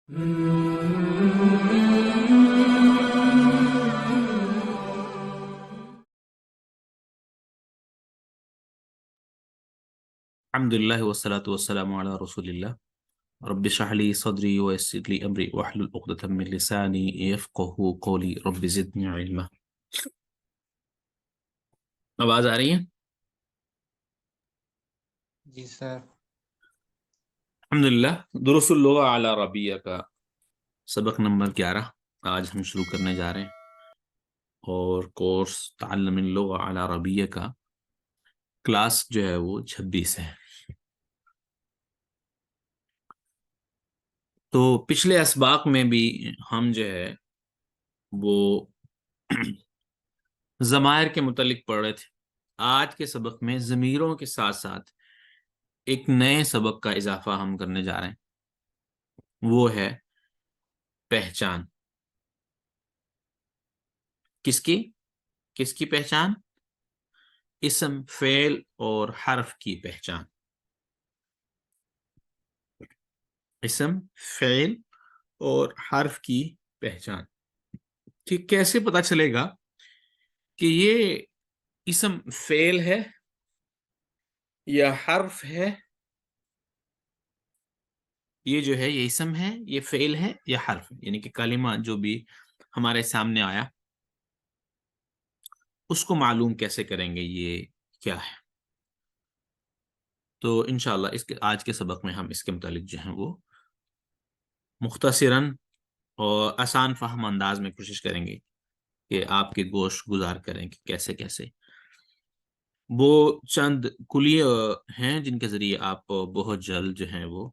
الحمدللہ والصلاة والسلام علی رسول اللہ رب اشرح لی صدری ویسر لی امری واحلل عقدۃ من لسانی یفقہوا قولی رب زدنی علما۔ آواز آ رہی ہے؟ جی سر۔ الحمدللہ، دروس اللغہ علی عربیہ کا سبق نمبر 11 آج ہم شروع کرنے جا رہے ہیں، اور کورس تعلم اللغہ علی عربیہ کا کلاس جو ہے وہ 26 ہے۔ تو پچھلے اسباق میں بھی ہم جو ہے وہ ضمائر کے متعلق پڑھ رہے تھے۔ آج کے سبق میں ضمیروں کے ساتھ ساتھ ایک نئے سبق کا اضافہ ہم کرنے جا رہے ہیں، وہ ہے پہچان۔ کس کی پہچان؟ اسم، فعل اور حرف کی پہچان۔ اسم، فعل اور حرف کی پہچان۔ ٹھیک، کیسے پتا چلے گا کہ یہ اسم فعل ہے یا حرف ہے؟ یہ جو ہے یہ اسم ہے، یہ فعل ہے یا حرف ہے، یعنی کہ کلمہ جو بھی ہمارے سامنے آیا اس کو معلوم کیسے کریں گے یہ کیا ہے؟ تو انشاءاللہ آج کے سبق میں ہم اس کے متعلق جو ہیں وہ مختصراً اور آسان فہم انداز میں کوشش کریں گے کہ آپ کے گوش گزار کریں کہ کیسے کیسے وہ چند کلیے ہیں جن کے ذریعے آپ بہت جلد جو ہیں وہ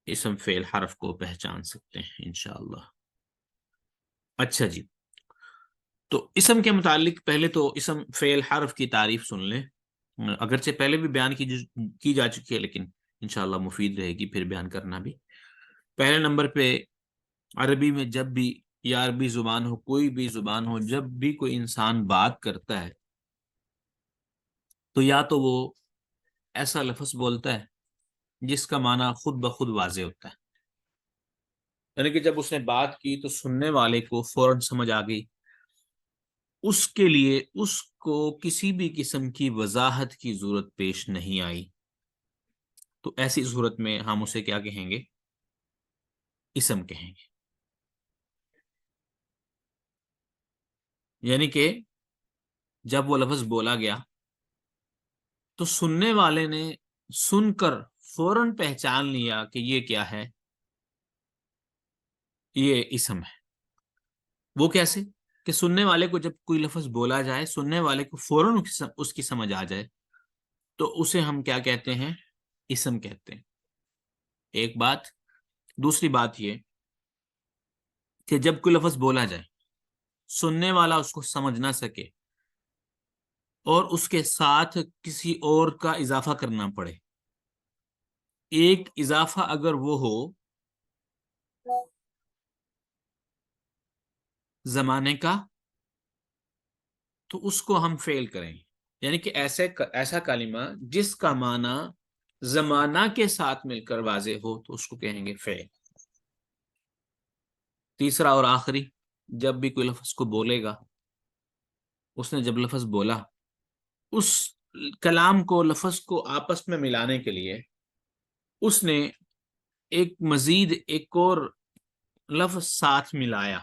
اسم، فعل، حرف کو پہچان سکتے ہیں انشاءاللہ۔ اچھا جی، تو اسم کے متعلق پہلے تو اسم، فعل، حرف کی تعریف سن لیں، اگرچہ پہلے بھی بیان کی جا چکی ہے لیکن انشاءاللہ مفید رہے گی پھر بیان کرنا بھی۔ پہلے نمبر پہ عربی میں جب بھی، یا عربی زبان ہو، کوئی بھی زبان ہو، جب بھی کوئی انسان بات کرتا ہے تو یا تو وہ ایسا لفظ بولتا ہے جس کا معنی خود بخود واضح ہوتا ہے، یعنی کہ جب اس نے بات کی تو سننے والے کو فوراً سمجھ آ گئی، اس کے لیے اس کو کسی بھی قسم کی وضاحت کی ضرورت پیش نہیں آئی، تو ایسی صورت میں ہم اسے کیا کہیں گے؟ اسم کہیں گے۔ یعنی کہ جب وہ لفظ بولا گیا تو سننے والے نے سن کر فوراً پہچان لیا کہ یہ کیا ہے، یہ اسم ہے۔ وہ کیسے؟ کہ سننے والے کو جب کوئی لفظ بولا جائے، سننے والے کو فوراً اس کی سمجھ آ جائے تو اسے ہم کیا کہتے ہیں؟ اسم کہتے ہیں۔ ایک بات۔ دوسری بات یہ کہ جب کوئی لفظ بولا جائے، سننے والا اس کو سمجھ نہ سکے اور اس کے ساتھ کسی اور کا اضافہ کرنا پڑے، ایک اضافہ اگر وہ ہو زمانے کا تو اس کو ہم فعل کریں، یعنی کہ ایسا کلمہ جس کا معنی زمانہ کے ساتھ مل کر واضح ہو تو اس کو کہیں گے فعل۔ تیسرا اور آخری، جب بھی کوئی لفظ کو بولے گا، اس نے جب لفظ بولا، اس کلام کو، لفظ کو آپس میں ملانے کے لیے اس نے مزید ایک اور لفظ ساتھ ملایا،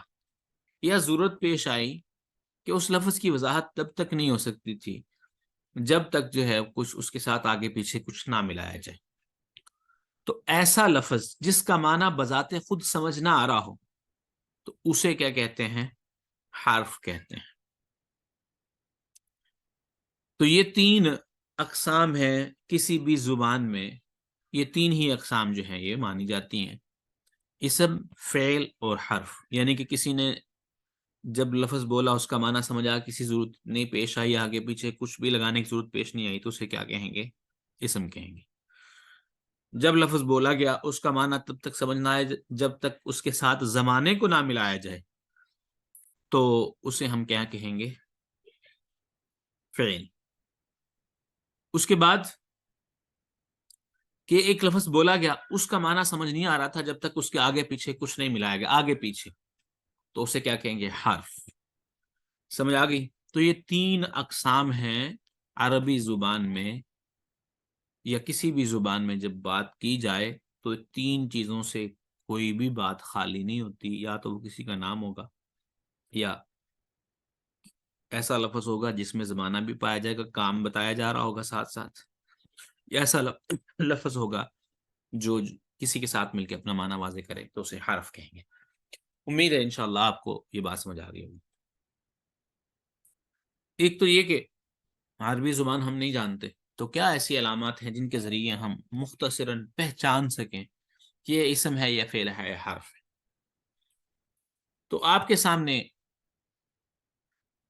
یا ضرورت پیش آئی کہ اس لفظ کی وضاحت تب تک نہیں ہو سکتی تھی جب تک جو ہے کچھ اس کے ساتھ آگے پیچھے کچھ نہ ملایا جائے، تو ایسا لفظ جس کا معنی بذات خود سمجھ نہ آ رہا ہو تو اسے کیا کہتے ہیں؟ حرف کہتے ہیں۔ تو یہ 3 اقسام ہیں کسی بھی زبان میں، یہ 3 ہی اقسام جو ہیں یہ مانی جاتی ہیں، اسم، فعل اور حرف۔ یعنی کہ کسی نے جب لفظ بولا، اس کا معنی سمجھا، کسی ضرورت نہیں پیش آئی، آگے پیچھے کچھ بھی لگانے کی ضرورت پیش نہیں آئی تو اسے کیا کہیں گے؟ اسم کہیں گے۔ جب لفظ بولا گیا، اس کا معنی تب تک سمجھ نہ آئے جب تک اس کے ساتھ زمانے کو نہ ملایا جائے تو اسے ہم کیا کہیں گے؟ فعل۔ اس کے بعد کہ ایک لفظ بولا گیا، اس کا معنی سمجھ نہیں آ رہا تھا جب تک اس کے آگے پیچھے کچھ نہیں ملایا گیا، آگے پیچھے، تو اسے کیا کہیں گے؟ حرف. سمجھ آ گئی؟ تو یہ 3 اقسام ہیں عربی زبان میں یا کسی بھی زبان میں جب بات کی جائے تو 3 چیزوں سے کوئی بھی بات خالی نہیں ہوتی. یا تو وہ کسی کا نام ہوگا، یا ایسا لفظ ہوگا جس میں زمانہ بھی پایا جائے گا، کام بتایا جا رہا ہوگا ساتھ ساتھ، یا ایسا لفظ ہوگا جو کسی کے ساتھ مل کے اپنا معنی واضح کرے، تو اسے حرف کہیں گے. امید ہے انشاءاللہ آپ کو یہ بات سمجھ آ رہی ہوگی. ایک تو یہ کہ عربی زبان ہم نہیں جانتے، تو کیا ایسی علامات ہیں جن کے ذریعے ہم مختصراً پہچان سکیں کہ یہ اسم ہے یا فعل ہے یا حرف ہے؟ تو آپ کے سامنے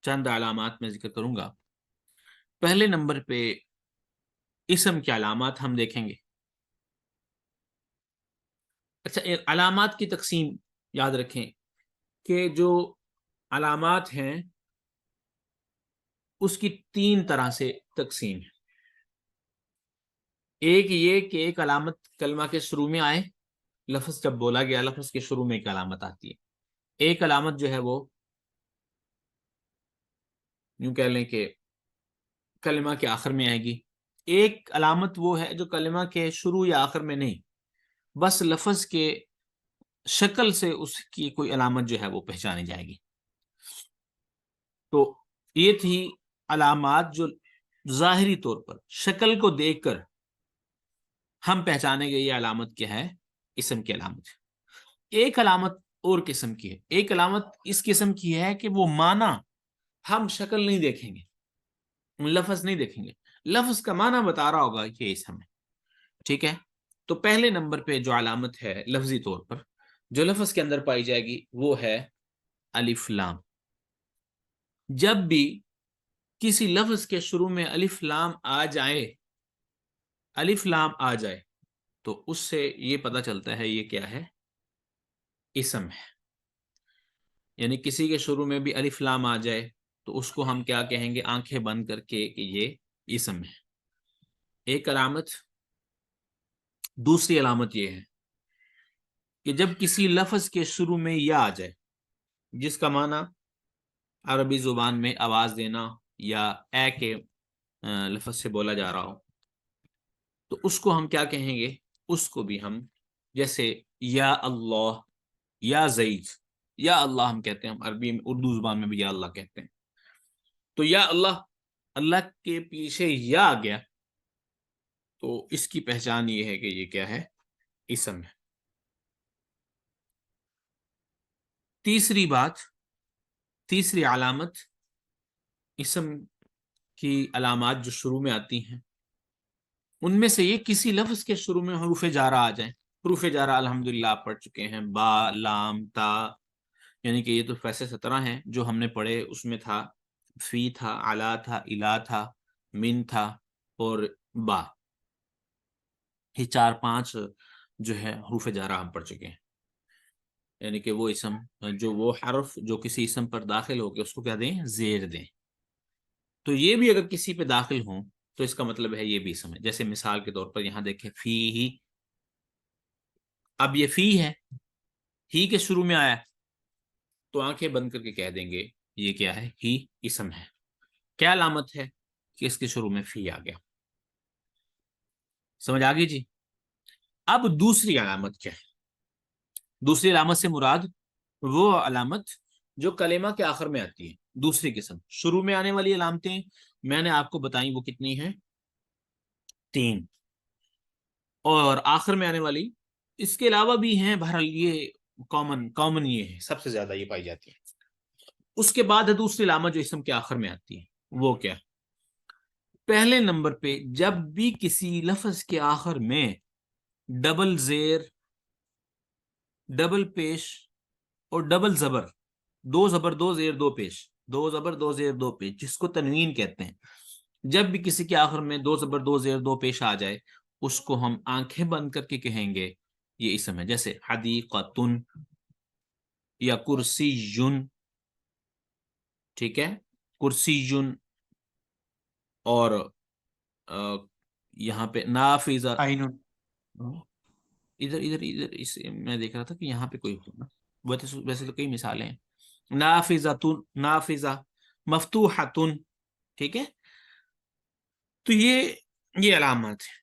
چند علامات میں ذکر کروں گا. پہلے نمبر پہ اسم کی علامات ہم دیکھیں گے. اچھا، علامات کی تقسیم یاد رکھیں کہ جو علامات ہیں اس کی 3 طرح سے تقسیم ہے. ایک یہ کہ ایک علامت کلمہ کے شروع میں آئے، لفظ جب بولا گیا لفظ کے شروع میں ایک علامت آتی ہے. ایک علامت جو ہے وہ یوں کہہ لیں کہ کلمہ کے آخر میں آئے گی. ایک علامت وہ ہے جو کلمہ کے شروع یا آخر میں نہیں، بس لفظ کے شکل سے اس کی کوئی علامت جو ہے وہ پہچانی جائے گی. تو یہ تھی علامات جو ظاہری طور پر شکل کو دیکھ کر ہم پہچانے گے یہ علامت کیا ہے، اسم کی علامت. ایک علامت اور قسم کی ہے. ایک علامت اس قسم کی ہے کہ وہ معنی ہم شکل نہیں دیکھیں گے، لفظ نہیں دیکھیں گے، لفظ کا معنی بتا رہا ہوگا کہ اسم ہے. ٹھیک ہے؟ تو پہلے نمبر پہ جو علامت ہے لفظی طور پر جو لفظ کے اندر پائی جائے گی وہ ہے الف لام. جب بھی کسی لفظ کے شروع میں الف لام آ جائے، الف لام آ جائے، تو اس سے یہ پتہ چلتا ہے یہ کیا ہے، اسم ہے. یعنی کسی کے شروع میں بھی الف لام آ جائے تو اس کو ہم کیا کہیں گے، آنکھیں بند کر کے کہ یہ اسم ہے. ایک علامت. دوسری علامت یہ ہے کہ جب کسی لفظ کے شروع میں یا آ جائے جس کا معنی عربی زبان میں آواز دینا یا اے کے لفظ سے بولا جا رہا ہو، تو اس کو ہم کیا کہیں گے، اس کو بھی ہم جیسے یا اللہ، یا زید، یا اللہ ہم کہتے ہیں، ہم عربی میں اردو زبان میں بھی یا اللہ کہتے ہیں. تو یا اللہ، اللہ کے پیچھے یا آ گیا تو اس کی پہچان یہ ہے کہ یہ کیا ہے، اسم ہے. تیسری بات، تیسری علامت اسم کی علامات جو شروع میں آتی ہیں ان میں سے یہ کسی لفظ کے شروع میں حروف جارہ آ جائیں. حروف جارہ الحمدللہ آپ پڑھ چکے ہیں، با، لام، تا، یعنی کہ یہ تو ویسے 17 ہیں جو ہم نے پڑھے. اس میں تھا فی، تھا علا، تھا الا، تھا من، تھا اور با. یہ 4-5 جو ہے حروف جارہ ہم پڑھ چکے ہیں. یعنی کہ وہ اسم جو وہ حرف جو کسی اسم پر داخل ہو کے اس کو کیا دیں، زیر دیں. تو یہ بھی اگر کسی پہ داخل ہوں تو اس کا مطلب ہے یہ بھی اسم ہے. جیسے مثال کے طور پر یہاں دیکھیں فی ہی، اب یہ فی ہے، ہی کے شروع میں آیا تو آنکھیں بند کر کے کہہ دیں گے یہ کیا ہے، ہی اسم ہے. کیا علامت ہے کہ اس کے شروع میں فی آ گیا. سمجھ آ گئی جی؟ اب دوسری علامت کیا ہے؟ دوسری علامت سے مراد وہ علامت جو کلمہ کے آخر میں آتی ہے. دوسری قسم، شروع میں آنے والی علامتیں میں نے آپ کو بتائیں وہ کتنی ہیں، 3. اور آخر میں آنے والی اس کے علاوہ بھی ہیں، بہرحال یہ کامن یہ ہے، سب سے زیادہ یہ پائی جاتی ہے. اس کے بعد ہے دوسری علامت جو اسم کے آخر میں آتی ہے. وہ کیا؟ پہلے نمبر پہ جب بھی کسی لفظ کے آخر میں ڈبل زیر، ڈبل پیش اور ڈبل زبر، 2 زبر 2 زیر 2 پیش، 2 زبر 2 زیر 2 پیش، جس کو تنوین کہتے ہیں، جب بھی کسی کے آخر میں 2 زبر 2 زیر 2 پیش آ جائے اس کو ہم آنکھیں بند کر کے کہیں گے یہ اسم ہے. جیسے حدیقۃ یا کرسی یون. ٹھیک ہے، کرسی یون. اور یہاں پہ نافذہ، عین. ادھر ادھر ادھر اس میں دیکھ رہا تھا کہ یہاں پہ کوئی ہونا، ویسے تو کئی مثالیں ہیں. نافذۃ، نافذہ، مفتوحۃ. ٹھیک ہے، تو یہ علامات ہے.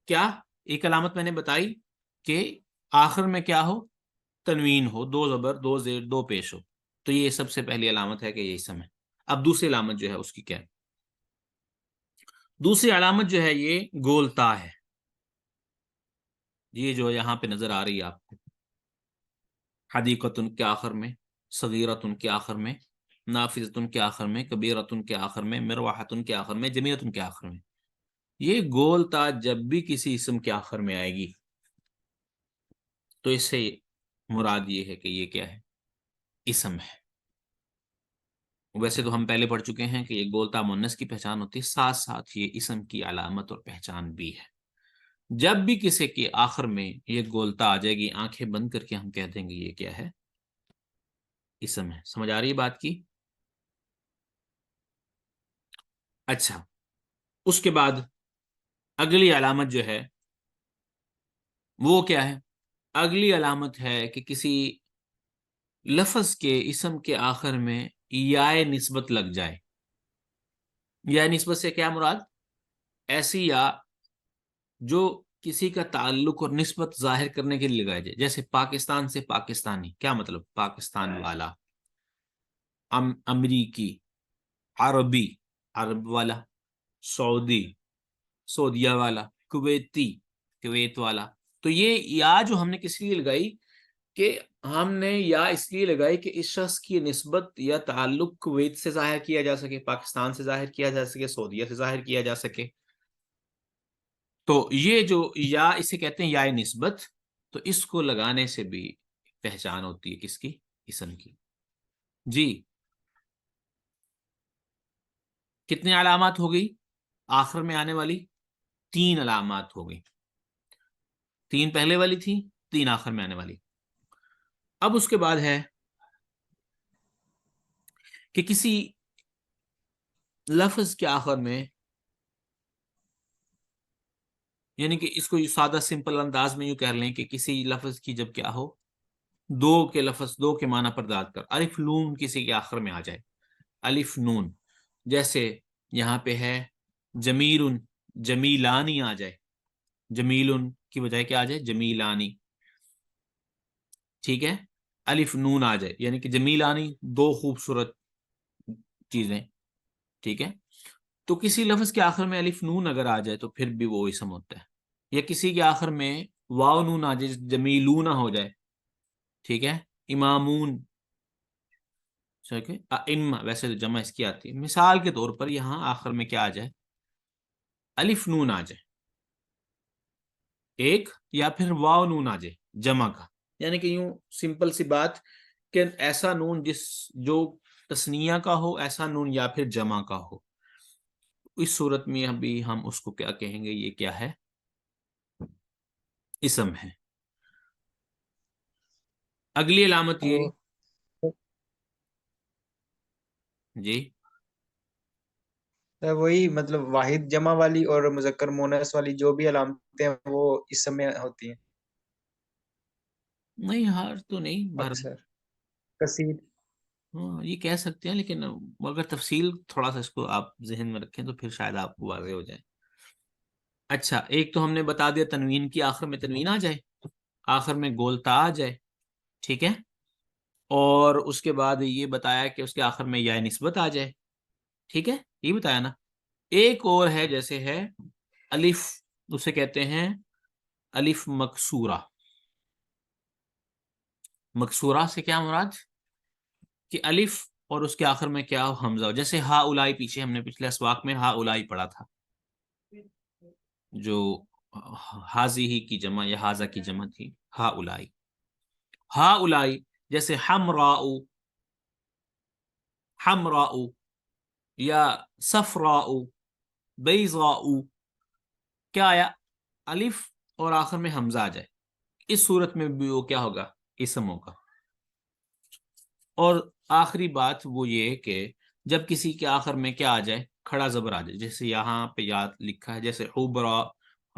کیا ایک علامت میں نے بتائی کہ آخر میں کیا ہو، تنوین ہو، دو زبر، دو زیر، دو پیش ہو. تو یہ سب سے پہلی علامت ہے کہ یہ اسم ہے. اب دوسری علامت جو ہے اس کی کیا ہے؟ دوسری علامت جو ہے یہ گولتا ہے. یہ جو یہاں پہ نظر آ رہی ہے آپ کو، حدیقتن کے آخر میں، صغیرتن کے آخر میں، نافذتن کے آخر میں، کبیرتن کے آخر میں، مروحتن کے آخر میں، جمیعتن کے آخر میں. یہ گولتا جب بھی کسی اسم کے آخر میں آئے گی تو اس سے مراد یہ ہے کہ یہ کیا ہے، اسم ہے. ویسے تو ہم پہلے پڑھ چکے ہیں کہ یہ گولتا مؤنث کی پہچان ہوتی ہے، ساتھ ساتھ یہ اسم کی علامت اور پہچان بھی ہے. جب بھی کسی کے آخر میں یہ گولتا آ جائے گی، آنکھیں بند کر کے ہم کہہ دیں گے یہ کیا ہے، اسم ہے. سمجھ آ رہی ہے بات کی؟ اچھا، اس کے بعد اگلی علامت جو ہے وہ کیا ہے؟ اگلی علامت ہے کہ کسی لفظ کے اسم کے آخر میں یا نسبت لگ جائے. یا نسبت سے کیا مراد؟ ایسی یا جو کسی کا تعلق اور نسبت ظاہر کرنے کے لیے لگائے جائے. جیسے پاکستان سے پاکستانی، کیا مطلب؟ پاکستان والا. امریکی، عربی، عرب والا. سعودی، سعودیہ والا. کویتی، کویت والا. تو یہ یا جو ہم نے کس لیے لگائی کہ ہم نے یا اس لیے لگائی کہ اس شخص کی نسبت یا تعلق کویت سے ظاہر کیا جا سکے، پاکستان سے ظاہر کیا جا سکے، سعودیہ سے ظاہر کیا جا سکے. تو یہ جو یا اسے کہتے ہیں یا نسبت، تو اس کو لگانے سے بھی پہچان ہوتی ہے کس کی؟ اسم کی. جی، کتنے علامات ہو گئی آخر میں آنے والی؟ 3 علامات ہو گئی. 3 پہلے والی تھی، 3 آخر میں آنے والی. اب اس کے بعد ہے کہ کسی لفظ کے آخر میں، یعنی کہ اس کو سادہ سمپل انداز میں یوں کہہ لیں کہ کسی لفظ کی جب کیا ہو، دو کے لفظ، دو کے معنی پر دال کر الف نون کسی کے آخر میں آ جائے. الف نون، جیسے یہاں پہ ہے جمیل، جمیلانی آ جائے. جمیل کی بجائے کیا آ جائے؟ جمیلانی. ٹھیک ہے، الف نون آ جائے، یعنی کہ جمیلانی دو خوبصورت چیزیں. ٹھیک ہے، تو کسی لفظ کے آخر میں الف نون اگر آ جائے تو پھر بھی وہ اسم ہوتا ہے. یا کسی کے آخر میں واو نون آ جائے، جمیلون ہو جائے. ٹھیک ہے، امامون. ویسے تو جمع اس کی آتی ہے. مثال کے طور پر یہاں آخر میں کیا آ جائے؟ الف نون آ جائے ایک، یا پھر واو نون آ جائے جمع کا. یعنی کہ یوں سمپل سی بات کہ ایسا نون جو تثنیہ کا ہو، ایسا نون یا پھر جمع کا ہو. اس صورت میں ابھی ہم اس کو کیا کہیں گے؟ یہ کیا ہے؟ اسم ہے. اگلی علامت یہ، جی وہی مطلب واحد جمع والی اور مذکر مونس والی جو بھی علامتیں ہیں وہ اسم میں ہوتی ہیں نہیں، ہر تو نہیں بہرحال. اکثر. کثیر. ہاں، یہ کہہ سکتے ہیں، لیکن اگر تفصیل تھوڑا سا اس کو آپ ذہن میں رکھیں تو پھر شاید آپ کو واضح ہو جائے. اچھا، ایک تو ہم نے بتا دیا تنوین کی آخر میں تنوین آ جائے، آخر میں گولتا آ جائے. ٹھیک ہے، اور اس کے بعد یہ بتایا کہ اس کے آخر میں یا نسبت آ جائے. ٹھیک ہے، یہ بتایا نا. ایک اور ہے، جیسے ہے الف، اسے کہتے ہیں الف مکسورہ. مکسورہ سے کیا مراد؟ کہ الف اور اس کے آخر میں کیا ہو؟ حمزہ ہو. جیسے ہا اولائی، پیچھے ہم نے پچھلے اسواق میں ہا اولائی پڑھا تھا، جو حاضی ہی کی جمع یا حاضہ کی جمع تھی، ہا اولائی. ہا اولائی، جیسے حمراء، حمراء، یا صفراء، بیضاء. کیا آیا؟ الف اور آخر میں حمزہ آ جائے. اس صورت میں بھی وہ کیا ہوگا؟ اسم ہوگا. اور آخری بات وہ یہ کہ جب کسی کے آخر میں کیا آ جائے؟ کھڑا زبر آ جائے. جیسے یہاں پہ یاد لکھا ہے، جیسے حبرا،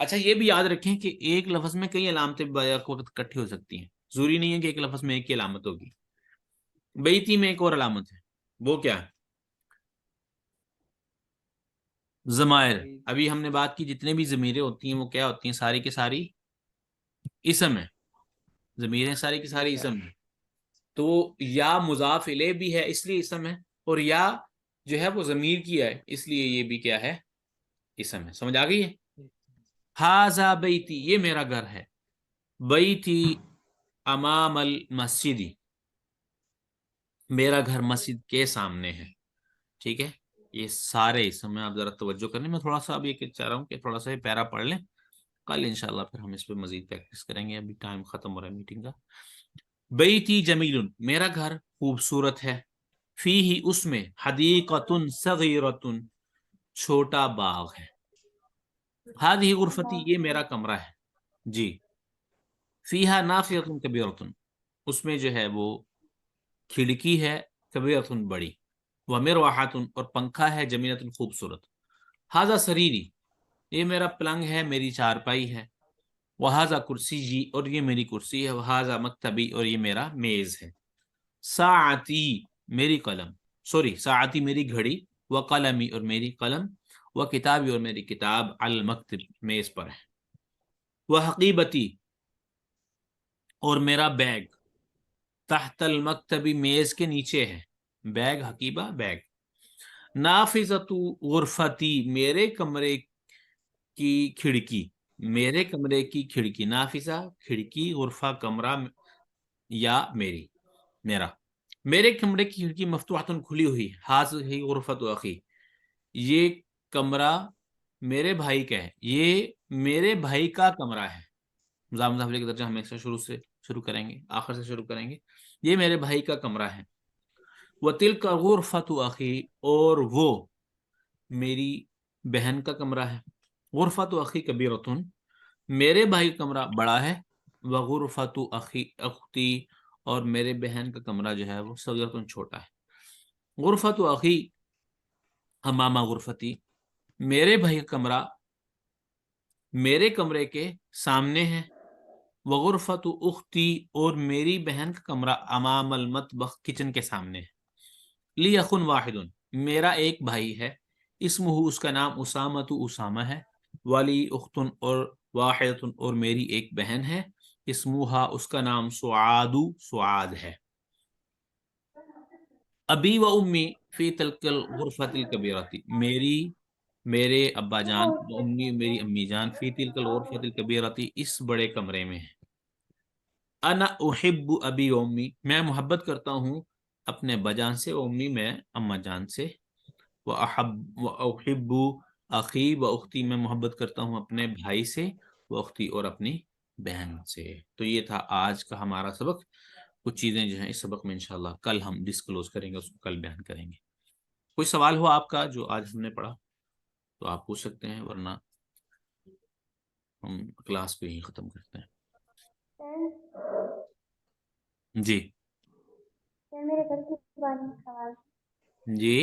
اچھا یہ بھی یاد رکھیں کہ ایک لفظ میں کئی علامتیں بیک وقت اکٹھی ہو سکتی ہیں، ضروری نہیں ہے کہ ایک لفظ میں ایک ہی علامت ہوگی۔ بیتی میں ایک اور علامت ہے، وہ کیا ہے؟ ضمائر۔ ابھی ہم نے بات کی جتنے بھی ضمیریں ہوتی ہیں وہ کیا ہوتی ہیں؟ ساری کی ساری اسم ہے، ضمیریں ساری کی ساری اسم ہے۔ تو یا مضاف الیہ بھی ہے اس لیے اسم ہے، اور یا جو ہے وہ ضمیر کی ہے اس لیے یہ بھی کیا ہے؟ اسم ہے۔ سمجھ آ گئی ہے؟ ھذا بیتی، یہ میرا گھر ہے۔ بیتی امام المسجد، میرا گھر مسجد کے سامنے ہے۔ ٹھیک ہے، یہ سارے اسم میں آپ ذرا توجہ کریں۔ میں تھوڑا سا اب یہ چاہ رہا ہوں کہ تھوڑا سا یہ پیرا پڑھ لیں، کل انشاءاللہ پھر ہم اس پہ مزید پریکٹس کریں گے، ابھی ٹائم ختم ہو رہا ہے میٹنگ کا۔ بیتی جمیل، میرا گھر خوبصورت ہے۔ فیہ، اس میں، حدیقۃ صغیرۃ، چھوٹا باغ ہے۔ ہذہ غرفتی، یہ میرا کمرہ ہے۔ جی۔ فیہا نافذۃ کبیرۃ، اس میں جو ہے وہ کھڑکی ہے، کبیرۃ بڑی، ومروحۃ، اور پنکھا ہے، جمیلۃ خوبصورت۔ ھذا سریری، یہ میرا پلنگ ہے، میری چارپائی ہے۔ وھذا کرسی جی، اور یہ میری کرسی ہے۔ وھذا مکتبی، اور یہ میرا میز ہے۔ ساعتی، میری قلم، ساعتی میری گھڑی، وقلمی، اور میری قلم، وکتابی، اور میری کتاب، علی المکتب، میز پر ہے۔ وحقیبتی، اور میرا بیگ، تحت المکتبی، میز کے نیچے ہے۔ Bag, حقیبہ bag. نافذۃ غرفتی، میرے کمرے کی کھڑکی، میرے کمرے کی کھڑکی، نافذہ کھڑکی، غرفہ کمرہ، یا میرا، میرے کمرے کی کھڑکی، مفتوحۃ کھلی ہوئی، ھذہ غرفۃ اخی، یہ کمرہ میرے بھائی کا ہے، یہ میرے بھائی کا کمرہ ہے۔ مضاف مضاف الیہ کا درجہ ہمیشہ شروع کریں گے، آخر سے شروع کریں گے۔ یہ میرے بھائی کا کمرہ ہے۔ وَتِلْكَ غُرْفَةُ أَخِي، اور وہ میری بہن کا کمرہ ہے۔ غرفۃ اخی کبیرۃ، میرے بھائی کا کمرہ بڑا ہے۔ وغرفۃ اخی اختی، اور میرے بہن کا کمرہ جو ہے وہ صغیرۃ، چھوٹا ہے۔ غرفۃ اخی امام غرفتی، میرے بھائی کا کمرہ میرے کمرے کے سامنے ہے۔ وغرفۃ اختی، اور میری بہن کا کمرہ امام المطبخ، کچن کے سامنے ہے۔ لی اخ واحد، میرا ایک بھائی ہے۔ اسمہ، اس کا نام، اسامۃ، اسامہ ہے۔ ولی اخت، اور واحد، اور میری ایک بہن ہے۔ اسمہا، اس کا نام، سعاد، سعاد ہے۔ ابی و امی فی تلک الغرفۃ الکبیرۃ، میرے ابا جان و امی، میری امی جان، فی تلک الغرفۃ الکبیرۃ، اس بڑے کمرے میں ہے۔ انا احب ابی و امی، میں محبت کرتا ہوں اپنے ابا جان سے، و امی، میں اما جان سے۔ وَأُحِبُّ اخی و اختی، میں محبت کرتا ہوں اپنے بھائی سے، و اختی، اور اپنی بہن سے۔ تو یہ تھا آج کا ہمارا سبق۔ کچھ چیزیں جو ہیں اس سبق میں انشاءاللہ کل ہم ڈسکلوز کریں گے، اس کو کل بیان کریں گے۔ کوئی سوال ہو آپ کا جو آج ہم نے پڑھا تو آپ پوچھ سکتے ہیں، ورنہ ہم کلاس کو ہی ختم کرتے ہیں۔ جی میرے گھر کے بارے میں سوال، جی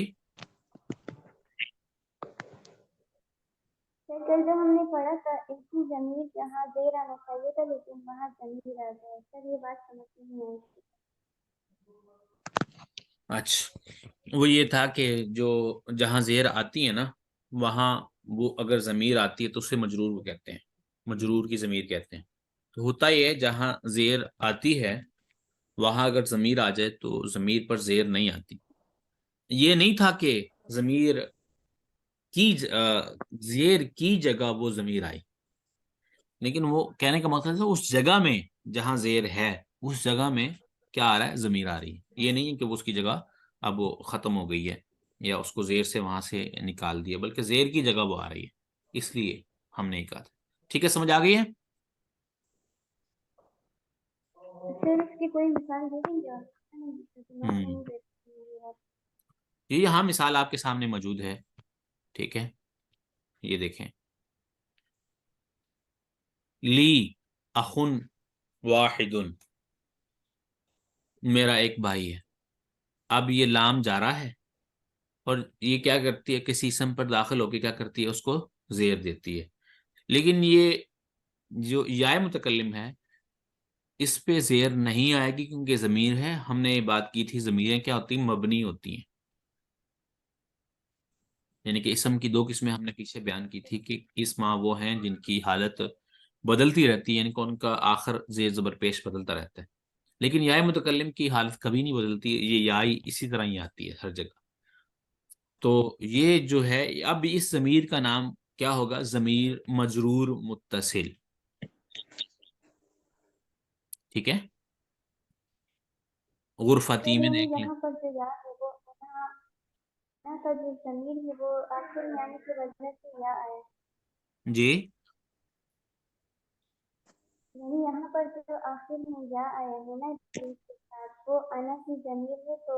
کل جب ہم نے پڑھا تھا ایک ہی ضمیر جہاں زیر آنا چاہیے تھا لیکن وہاں ضمیر آ گیا، سر یہ بات سمجھ نہیں آئی۔ اچھا، وہ یہ تھا کہ جو جہاں زیر آتی ہے نا، وہاں وہ اگر ضمیر آتی ہے تو اسے مجرور وہ کہتے ہیں، مجرور کی ضمیر کہتے ہیں۔ تو ہوتا یہ ہے جہاں زیر آتی ہے وہاں اگر ضمیر آ جائے تو ضمیر پر زیر نہیں آتی۔ یہ نہیں تھا کہ ضمیر کی زیر کی جگہ وہ ضمیر آئی، لیکن وہ کہنے کا مقصد ہے اس جگہ میں جہاں زیر ہے اس جگہ میں کیا آ رہا ہے؟ ضمیر آ رہی ہے۔ یہ نہیں ہے کہ وہ اس کی جگہ اب وہ ختم ہو گئی ہے یا اس کو زیر سے وہاں سے نکال دیا، بلکہ زیر کی جگہ وہ آ رہی ہے، اس لیے ہم نے کہا تھا۔ ٹھیک ہے، سمجھ آ گئی ہے؟ سر اس کی کوئی مثال دے دیں گے؟ یہ یہاں مثال آپ کے سامنے موجود ہے، ٹھیک ہے، یہ دیکھیں، لی اخن واحد، میرا ایک بھائی ہے۔ اب یہ لام جا رہا ہے اور یہ کیا کرتی ہے؟ کسی اسم پر داخل ہو کے کیا کرتی ہے؟ اس کو زیر دیتی ہے۔ لیکن یہ جو یا متکلم ہے اس پہ زیر نہیں آئے گی کیونکہ ضمیر ہے. ہم نے یہ بات کی تھی ضمیریں کیا ہوتی ہیں؟ مبنی ہوتی ہیں. یعنی کہ اسم کی دو قسمیں ہم نے پیچھے بیان کی تھی کہ اسم وہ ہیں جن کی حالت بدلتی رہتی ہے، یعنی کہ ان کا آخر زیر زبر پیش بدلتا رہتا ہے. لیکن یا متکلم کی حالت کبھی نہیں بدلتی، یہ یا اسی طرح ہی آتی ہے ہر جگہ. تو یہ جو ہے اب اس ضمیر کا نام کیا ہوگا؟ ضمیر مجرور متصل. ٹھیک ہے، غرفتی میں یعنی دیکھ لیں. یہاں پر جو یا ہے وہ یہاں کا جو ضمیر ہے وہ آخر میں آنے کی وجہ سے یا آیا. جی یعنی یہاں پر جو آخر میں یا آیا ہے نا اس کے ساتھ، وہ انا کی ضمیر ہے تو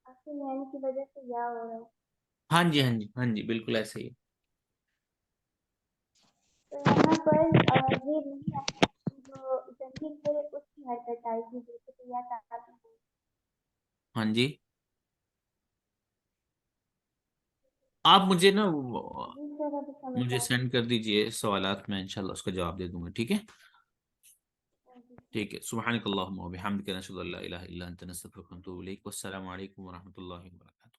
آخر میں آنے کی وجہ سے یا ہو رہا ہے. ہاں جی ہاں جی ہاں جی بالکل ایسے ہی. تو یہاں پر یہ نہیں آتا کہ جو ضمیر ہے اس کی حرکت آئے گی جیسے کہ یا تعالی ہے. ہاں جی آپ مجھے نا جی سر ابھی سمجھ مجھے آ سینڈ کر دیجئے سوالات، میں انشاءاللہ اس کا جواب دے دوں گا. ٹھیک ہے گئی. ٹھیک ہے. سبحانک اللہم و بحمدک، نشہد ان لا الہ الا انت، نستغفرک ونتوب الیک. والسلام علیکم ورحمۃ اللہ وبرکاتہ.